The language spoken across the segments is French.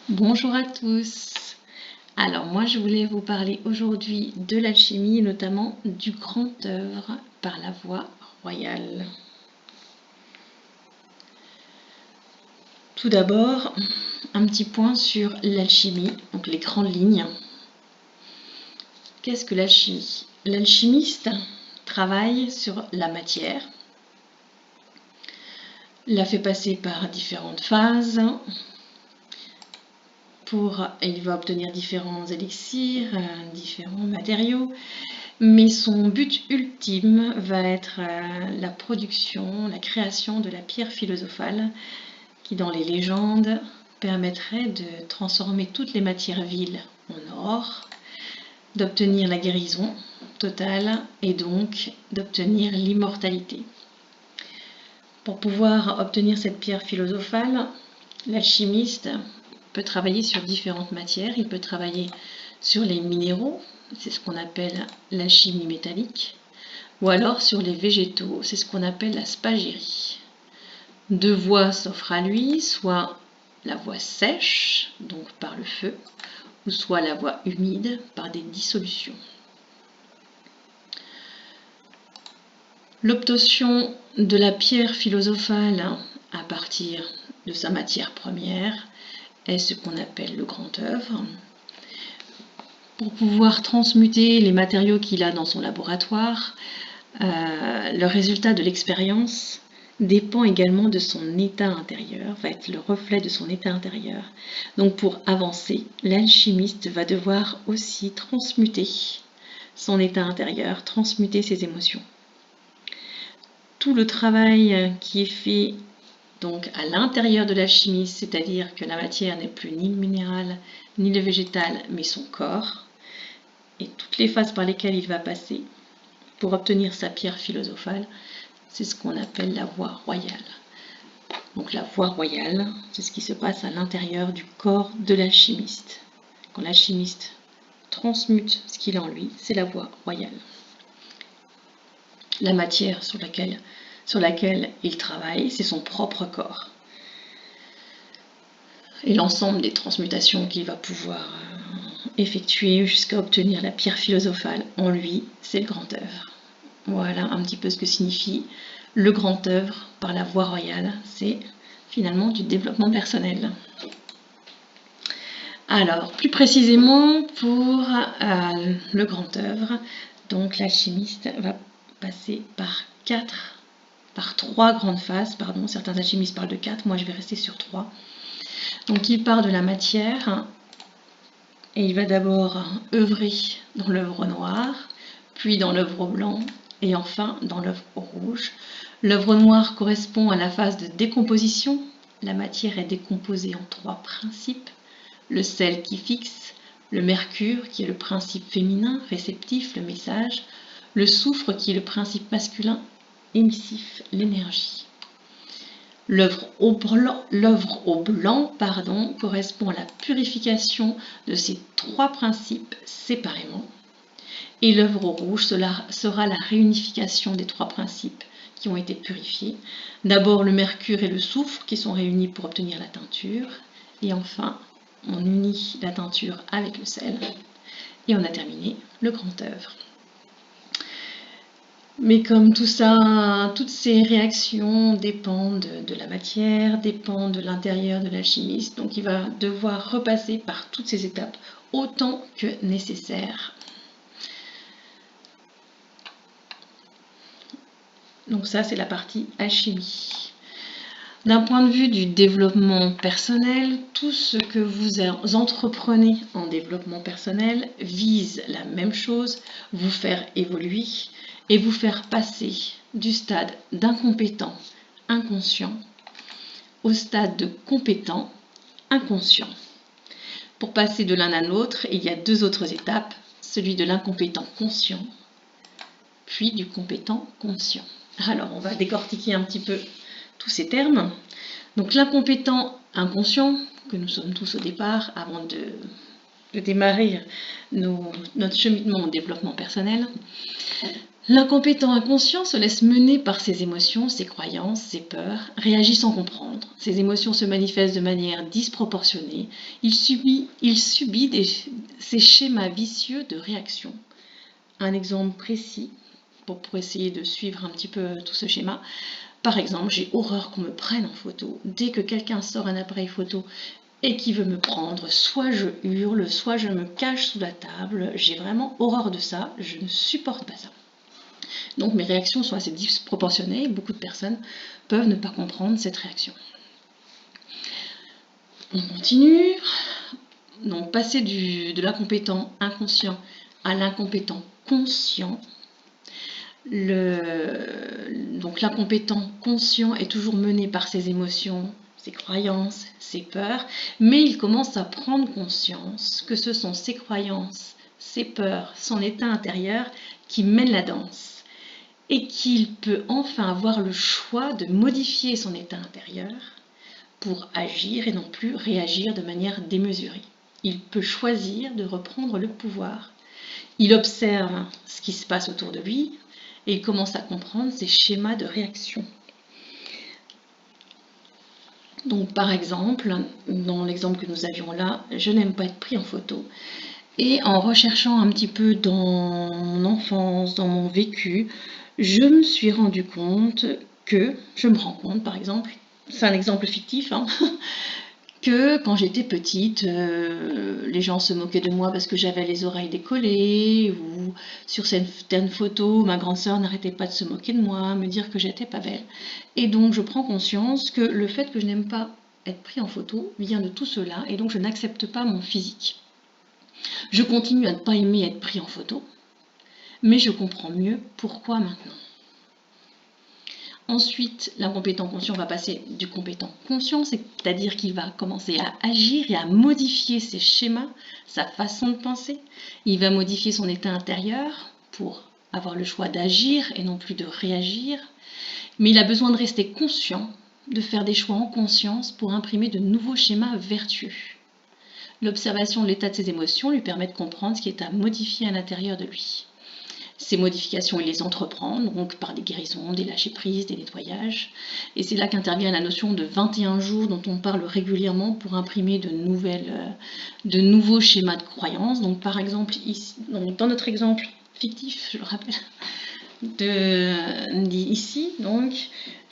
Bonjour à tous. Alors moi je voulais vous parler aujourd'hui de l'alchimie et notamment du grand œuvre par la voie royale. Tout d'abord, un petit point sur l'alchimie, donc les grandes lignes. Qu'est-ce que l'alchimie? L'alchimiste travaille sur la matière, la fait passer par différentes phases. Il va obtenir différents élixirs, différents matériaux, mais son but ultime va être la production, la création de la pierre philosophale qui, dans les légendes, permettrait de transformer toutes les matières viles en or, d'obtenir la guérison totale et donc d'obtenir l'immortalité. Pour pouvoir obtenir cette pierre philosophale, l'alchimiste peut travailler sur différentes matières. Il peut travailler sur les minéraux, c'est ce qu'on appelle l'alchimie métallique, ou alors sur les végétaux, c'est ce qu'on appelle la spagérie. Deux voies s'offrent à lui, soit la voie sèche, donc par le feu, ou soit la voie humide, par des dissolutions. L'obtention de la pierre philosophale à partir de sa matière première est ce qu'on appelle le grand œuvre. Pour pouvoir transmuter les matériaux qu'il a dans son laboratoire, le résultat de l'expérience dépend également de son état intérieur, va être le reflet de son état intérieur. Donc pour avancer, l'alchimiste va devoir aussi transmuter son état intérieur, transmuter ses émotions. Tout le travail qui est fait donc à l'intérieur de l'alchimie, c'est-à-dire que la matière n'est plus ni le minéral ni le végétal, mais son corps, et toutes les phases par lesquelles il va passer pour obtenir sa pierre philosophale, c'est ce qu'on appelle la voie royale. Donc la voie royale, c'est ce qui se passe à l'intérieur du corps de l'alchimiste. Quand l'alchimiste transmute ce qu'il a en lui, c'est la voie royale. La matière sur laquelle il travaille, c'est son propre corps. Et l'ensemble des transmutations qu'il va pouvoir effectuer jusqu'à obtenir la pierre philosophale en lui, c'est le grand œuvre. Voilà un petit peu ce que signifie le grand œuvre par la voie royale. C'est finalement du développement personnel. Alors, plus précisément pour le grand œuvre, donc l'alchimiste va passer par trois grandes phases, pardon, certains alchimistes parlent de 4, moi je vais rester sur 3. Donc il part de la matière et il va d'abord œuvrer dans l'œuvre noire, puis dans l'œuvre blanc et enfin dans l'œuvre rouge. L'œuvre noire correspond à la phase de décomposition. La matière est décomposée en 3 principes. Le sel qui fixe, le mercure qui est le principe féminin, réceptif, le message, le soufre qui est le principe masculin, émissif, l'énergie. L'œuvre au blanc correspond à la purification de ces 3 principes séparément. Et l'œuvre au rouge sera la réunification des 3 principes qui ont été purifiés. D'abord le mercure et le soufre qui sont réunis pour obtenir la teinture. Et enfin, on unit la teinture avec le sel. Et on a terminé le grand œuvre. Mais comme tout ça, toutes ces réactions dépendent de la matière, dépendent de l'intérieur de l'alchimiste. Donc il va devoir repasser par toutes ces étapes autant que nécessaire. Donc ça, c'est la partie alchimie. D'un point de vue du développement personnel, tout ce que vous entreprenez en développement personnel vise la même chose, vous faire évoluer et vous faire passer du stade d'incompétent inconscient au stade de compétent inconscient. Pour passer de l'un à l'autre, il y a 2 autres étapes, celui de l'incompétent conscient, puis du compétent conscient. Alors, on va décortiquer un petit peu tous ces termes. Donc, l'incompétent inconscient, que nous sommes tous au départ, avant de démarrer notre cheminement au développement personnel, L'incompétent inconscient se laisse mener par ses émotions, ses croyances, ses peurs, réagit sans comprendre. Ses émotions se manifestent de manière disproportionnée. Il subit ces schémas vicieux de réaction. Un exemple précis, pour essayer de suivre un petit peu tout ce schéma. Par exemple, j'ai horreur qu'on me prenne en photo. Dès que quelqu'un sort un appareil photo et qui veut me prendre, soit je hurle, soit je me cache sous la table. J'ai vraiment horreur de ça, je ne supporte pas ça. Donc mes réactions sont assez disproportionnées et beaucoup de personnes peuvent ne pas comprendre cette réaction. On continue. Donc passer de l'incompétent inconscient à l'incompétent conscient. Donc l'incompétent conscient est toujours mené par ses émotions, ses croyances, ses peurs, mais il commence à prendre conscience que ce sont ses croyances, ses peurs, son état intérieur qui mènent la danse et qu'il peut enfin avoir le choix de modifier son état intérieur pour agir et non plus réagir de manière démesurée. Il peut choisir de reprendre le pouvoir. Il observe ce qui se passe autour de lui et il commence à comprendre ses schémas de réaction. Donc par exemple, dans l'exemple que nous avions là, je n'aime pas être pris en photo. Et en recherchant un petit peu dans mon enfance, dans mon vécu, je me suis rendu compte que, je me rends compte par exemple, c'est un exemple fictif, hein, que quand j'étais petite, les gens se moquaient de moi parce que j'avais les oreilles décollées, ou sur certaines photos, ma grande sœur n'arrêtait pas de se moquer de moi, me dire que j'étais pas belle. Et donc je prends conscience que le fait que je n'aime pas être pris en photo vient de tout cela, et donc je n'accepte pas mon physique. Je continue à ne pas aimer être pris en photo, mais je comprends mieux pourquoi maintenant. Ensuite, l'incompétent conscient va passer du compétent conscient, c'est-à-dire qu'il va commencer à agir et à modifier ses schémas, sa façon de penser. Il va modifier son état intérieur pour avoir le choix d'agir et non plus de réagir. Mais il a besoin de rester conscient, de faire des choix en conscience pour imprimer de nouveaux schémas vertueux. L'observation de l'état de ses émotions lui permet de comprendre ce qui est à modifier à l'intérieur de lui. Ces modifications, il les entreprend, donc par des guérisons, des lâcher-prises, des nettoyages. Et c'est là qu'intervient la notion de 21 jours dont on parle régulièrement pour imprimer de nouveaux schémas de croyances. Donc par exemple, ici, dans notre exemple fictif, je le rappelle, ici, donc,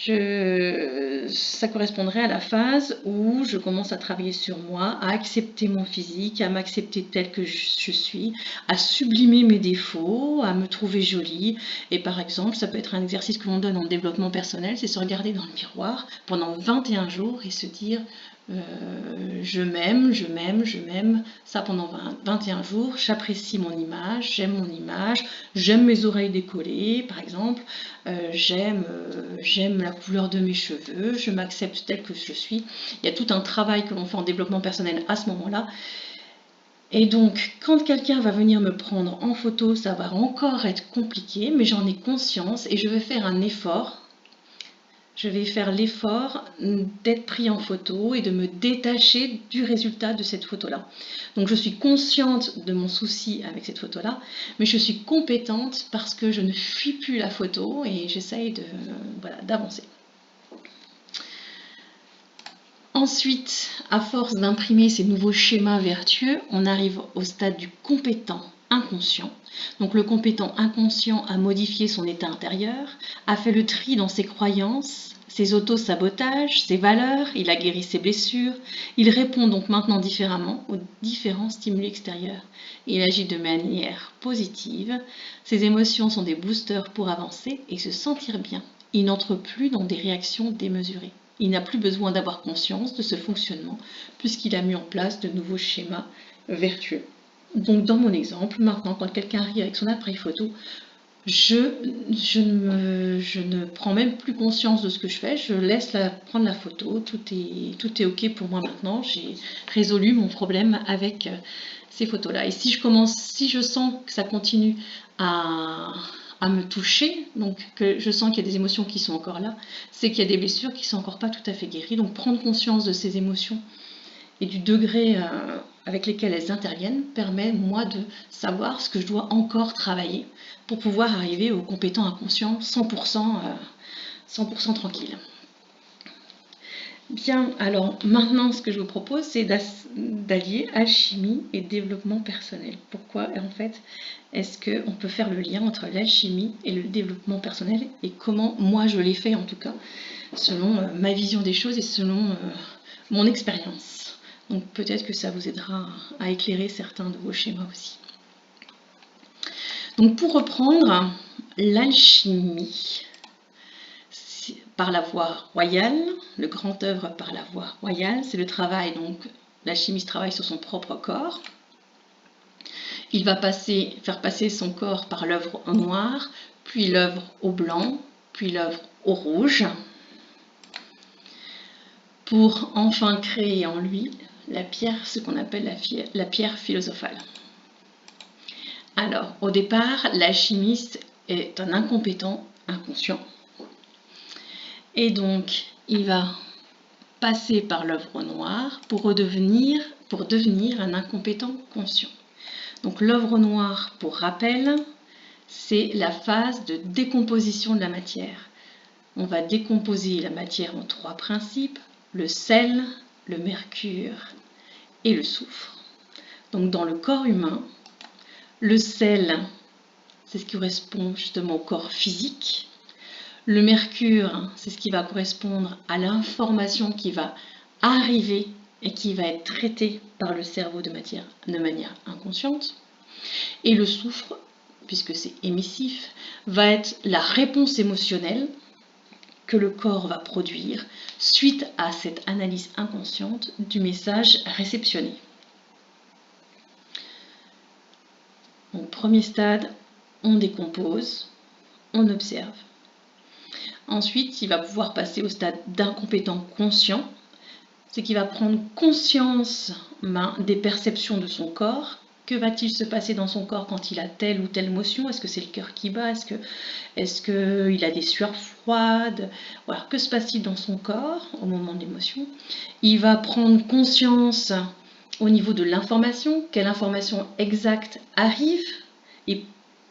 ça correspondrait à la phase où je commence à travailler sur moi, à accepter mon physique, à m'accepter tel que je suis, à sublimer mes défauts, à me trouver jolie. Et par exemple, ça peut être un exercice que l'on donne en développement personnel, c'est se regarder dans le miroir pendant 21 jours et se dire je m'aime, je m'aime, je m'aime, ça pendant 21 jours, j'apprécie mon image, j'aime mes oreilles décollées par exemple, j'aime la couleur de mes cheveux, je m'accepte telle que je suis. Il y a tout un travail que l'on fait en développement personnel à ce moment-là. Et donc, quand quelqu'un va venir me prendre en photo, ça va encore être compliqué, mais j'en ai conscience et je vais faire un effort. Je vais faire l'effort d'être pris en photo et de me détacher du résultat de cette photo-là. Donc je suis consciente de mon souci avec cette photo-là, mais je suis compétente parce que je ne fuis plus la photo et j'essaye d'avancer. Ensuite, à force d'imprimer ces nouveaux schémas vertueux, on arrive au stade du compétent inconscient. Donc le compétent inconscient a modifié son état intérieur, a fait le tri dans ses croyances, ses auto-sabotages, ses valeurs, il a guéri ses blessures, il répond donc maintenant différemment aux différents stimuli extérieurs. Il agit de manière positive, ses émotions sont des boosters pour avancer et se sentir bien. Il n'entre plus dans des réactions démesurées. Il n'a plus besoin d'avoir conscience de ce fonctionnement puisqu'il a mis en place de nouveaux schémas vertueux. Donc dans mon exemple, maintenant quand quelqu'un arrive avec son appareil photo, je ne prends même plus conscience de ce que je fais, je laisse prendre la photo, tout est ok pour moi maintenant, j'ai résolu mon problème avec ces photos-là. Et si je sens que ça continue à me toucher, donc que je sens qu'il y a des émotions qui sont encore là, c'est qu'il y a des blessures qui ne sont encore pas tout à fait guéries. Donc prendre conscience de ces émotions et du degré avec lesquels elles interviennent permet, moi, de savoir ce que je dois encore travailler pour pouvoir arriver au compétent inconscient 100% tranquille. Bien, alors maintenant, ce que je vous propose, c'est d'allier alchimie et développement personnel. Pourquoi, en fait, est-ce qu'on peut faire le lien entre l'alchimie et le développement personnel et comment moi je l'ai fait, en tout cas, selon ma vision des choses et selon mon expérience. Donc peut-être que ça vous aidera à éclairer certains de vos schémas aussi. Donc pour reprendre, l'alchimie par la voie royale, le grand œuvre par la voie royale, c'est le travail, donc l'alchimiste travaille sur son propre corps. Il va faire passer son corps par l'œuvre au noir, puis l'œuvre au blanc, puis l'œuvre au rouge, pour enfin créer en lui la pierre, ce qu'on appelle la pierre philosophale. Alors, au départ, l'alchimiste est un incompétent inconscient. Et donc, il va passer par l'œuvre noire pour devenir un incompétent conscient. Donc l'œuvre noire, pour rappel, c'est la phase de décomposition de la matière. On va décomposer la matière en 3 principes, le sel, le mercure et le soufre. Donc dans le corps humain, le sel, c'est ce qui correspond justement au corps physique. Le mercure, c'est ce qui va correspondre à l'information qui va arriver et qui va être traitée par le cerveau de manière inconsciente. Et le soufre, puisque c'est émissif, va être la réponse émotionnelle que le corps va produire suite à cette analyse inconsciente du message réceptionné. Donc, premier stade, on décompose, on observe. Ensuite, il va pouvoir passer au stade d'incompétent conscient, c'est qu'il va prendre conscience des perceptions de son corps. Que va-t-il se passer dans son corps quand il a telle ou telle émotion? Est-ce que c'est le cœur qui bat? Est-ce qu'il a des sueurs froides? Voilà. Que se passe-t-il dans son corps au moment de l'émotion? Il va prendre conscience au niveau de l'information, quelle information exacte arrive et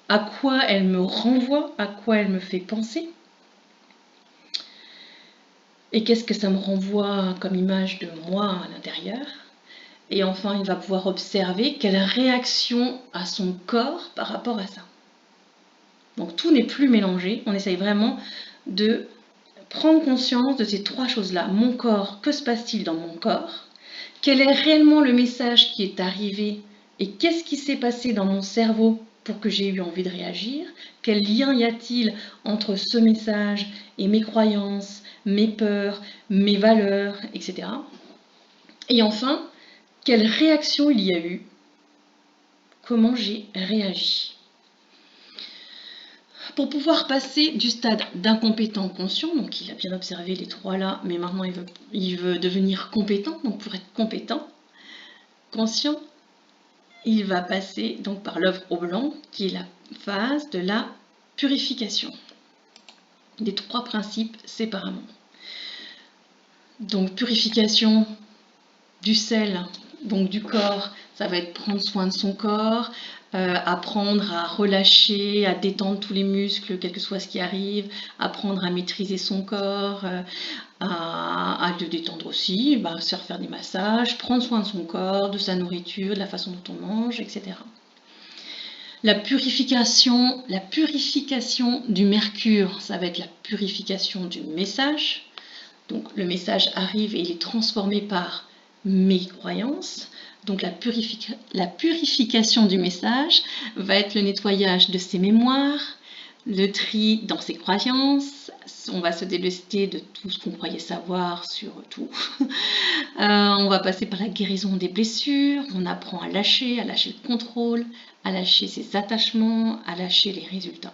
à quoi elle me renvoie, à quoi elle me fait penser. Et qu'est-ce que ça me renvoie comme image de moi à l'intérieur? Et enfin, il va pouvoir observer quelle réaction a son corps par rapport à ça. Donc tout n'est plus mélangé, on essaye vraiment de prendre conscience de ces 3 choses-là. Mon corps, que se passe-t-il dans mon corps? Quel est réellement le message qui est arrivé? Et qu'est-ce qui s'est passé dans mon cerveau pour que j'ai eu envie de réagir? Quel lien y a-t-il entre ce message et mes croyances, mes peurs, mes valeurs, etc. Et enfin, quelle réaction il y a eu? Comment j'ai réagi? Pour pouvoir passer du stade d'incompétent conscient, donc il a bien observé les 3 là, mais maintenant il veut devenir compétent, donc pour être compétent, conscient, il va passer donc par l'œuvre au blanc, qui est la phase de la purification. Des 3 principes séparément. Donc purification du sel, donc du corps, ça va être prendre soin de son corps, apprendre à relâcher, à détendre tous les muscles, quel que soit ce qui arrive, apprendre à maîtriser son corps, à le détendre aussi, se faire des massages, prendre soin de son corps, de sa nourriture, de la façon dont on mange, etc. La purification du mercure, ça va être la purification du message. Donc le message arrive et il est transformé par mes croyances. Donc la purification du message va être le nettoyage de ses mémoires, le tri dans ses croyances. On va se délester de tout ce qu'on croyait savoir sur tout. On va passer par la guérison des blessures. On apprend à lâcher le contrôle, à lâcher ses attachements, à lâcher les résultats.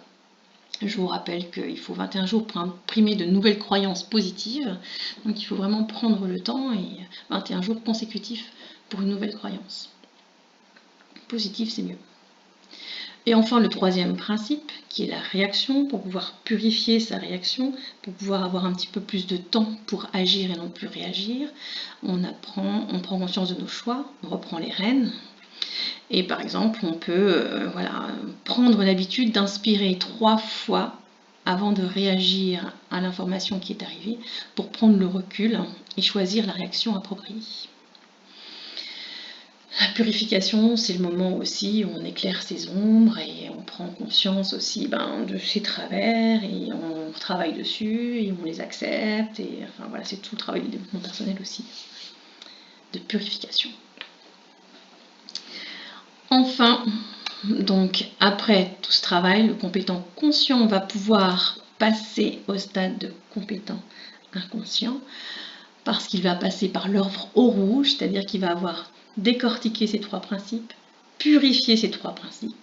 Je vous rappelle qu'il faut 21 jours pour imprimer de nouvelles croyances positives. Donc il faut vraiment prendre le temps et 21 jours consécutifs pour une nouvelle croyance. Positive, c'est mieux. Et enfin, le troisième principe, qui est la réaction, pour pouvoir purifier sa réaction, pour pouvoir avoir un petit peu plus de temps pour agir et non plus réagir. On prend conscience de nos choix, on reprend les rênes. Et par exemple, on peut prendre l'habitude d'inspirer 3 fois avant de réagir à l'information qui est arrivée, pour prendre le recul et choisir la réaction appropriée. La purification, c'est le moment aussi où on éclaire ses ombres et on prend conscience aussi de ses travers et on travaille dessus et on les accepte. Et enfin voilà, c'est tout le travail du développement personnel aussi, de purification. Enfin, donc après tout ce travail, le compétent conscient va pouvoir passer au stade de compétent inconscient parce qu'il va passer par l'œuvre au rouge, c'est-à-dire qu'il va avoir décortiqué ces 3 principes, purifié ces 3 principes,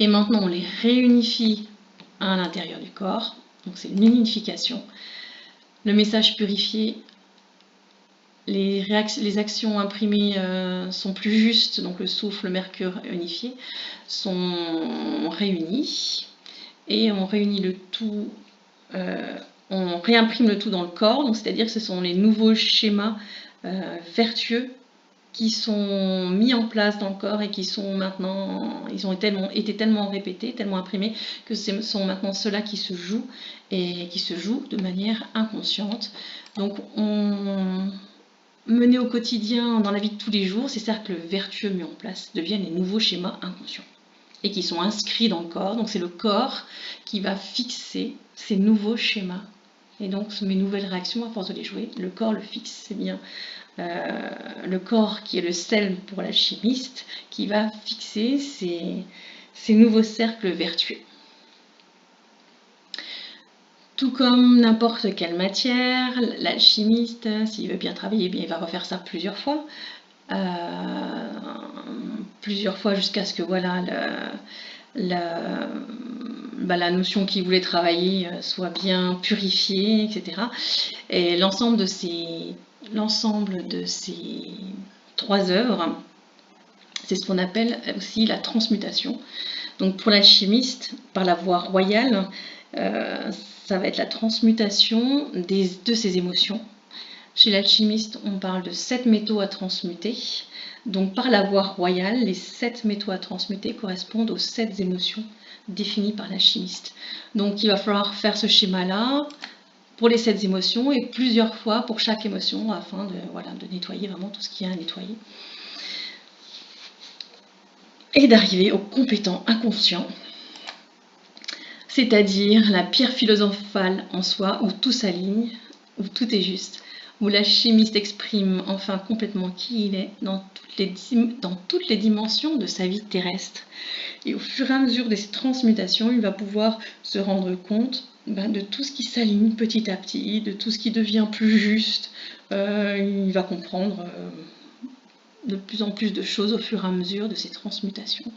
et maintenant on les réunifie à l'intérieur du corps, donc c'est une unification. Le message purifié, les actions imprimées sont plus justes, donc le souffle, le mercure unifié, sont réunis, et on réunit le tout, on réimprime le tout dans le corps, donc c'est-à-dire que ce sont les nouveaux schémas vertueux qui sont mis en place dans le corps et qui sont maintenant, ils ont été tellement répétés, tellement imprimés, que ce sont maintenant ceux-là qui se jouent et qui se jouent de manière inconsciente. Donc menés au quotidien dans la vie de tous les jours, ces cercles vertueux mis en place deviennent les nouveaux schémas inconscients et qui sont inscrits dans le corps. Donc c'est le corps qui va fixer ces nouveaux schémas. Et donc mes nouvelles réactions, à force de les jouer, le corps le fixe. C'est bien le corps qui est le sel pour l'alchimiste qui va fixer ces nouveaux cercles vertueux. Tout comme n'importe quelle matière, l'alchimiste, s'il veut bien travailler, il va refaire ça plusieurs fois jusqu'à ce que la notion qu'il voulait travailler soit bien purifiée, etc. Et l'ensemble de ces 3 œuvres, c'est ce qu'on appelle aussi la transmutation. Donc pour l'alchimiste, par la voie royale, ça va être la transmutation de ses émotions. Chez l'alchimiste, on parle de 7 métaux à transmuter. Donc par la voie royale, les 7 métaux à transmuter correspondent aux 7 émotions définies par l'alchimiste. Donc il va falloir faire ce schéma-là pour les 7 émotions et plusieurs fois pour chaque émotion afin de nettoyer vraiment tout ce qu'il y a à nettoyer. Et d'arriver au compétent inconscient, c'est-à-dire la pierre philosophale en soi où tout s'aligne, où tout est juste, où l'alchimiste exprime enfin complètement qui il est dans toutes les dimensions de sa vie terrestre. Et au fur et à mesure de ces transmutations, il va pouvoir se rendre compte de tout ce qui s'aligne petit à petit, de tout ce qui devient plus juste. Il va comprendre de plus en plus de choses au fur et à mesure de ces transmutations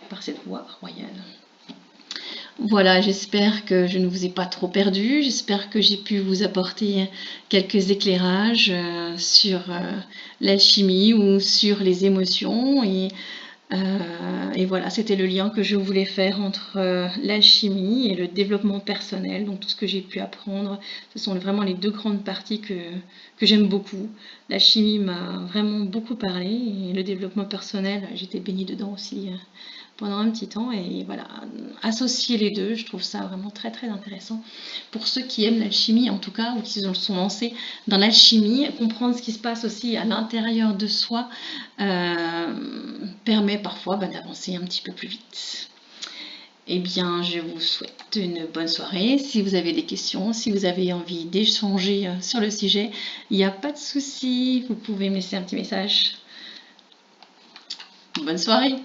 par cette voie royale. Voilà, j'espère que je ne vous ai pas trop perdu, j'espère que j'ai pu vous apporter quelques éclairages sur l'alchimie ou sur les émotions et voilà, c'était le lien que je voulais faire entre l'alchimie et le développement personnel. Donc tout ce que j'ai pu apprendre, ce sont vraiment les 2 grandes parties que j'aime beaucoup. L'alchimie m'a vraiment beaucoup parlé et le développement personnel, j'étais baignée dedans aussi pendant un petit temps. Et voilà, associer les 2, je trouve ça vraiment très très intéressant. Pour ceux qui aiment l'alchimie en tout cas, ou qui se sont lancés dans l'alchimie, comprendre ce qui se passe aussi à l'intérieur de soi permet parfois d'avancer un petit peu plus vite. Eh bien, je vous souhaite une bonne soirée. Si vous avez des questions, si vous avez envie d'échanger sur le sujet, il n'y a pas de souci, vous pouvez me laisser un petit message. Bonne soirée!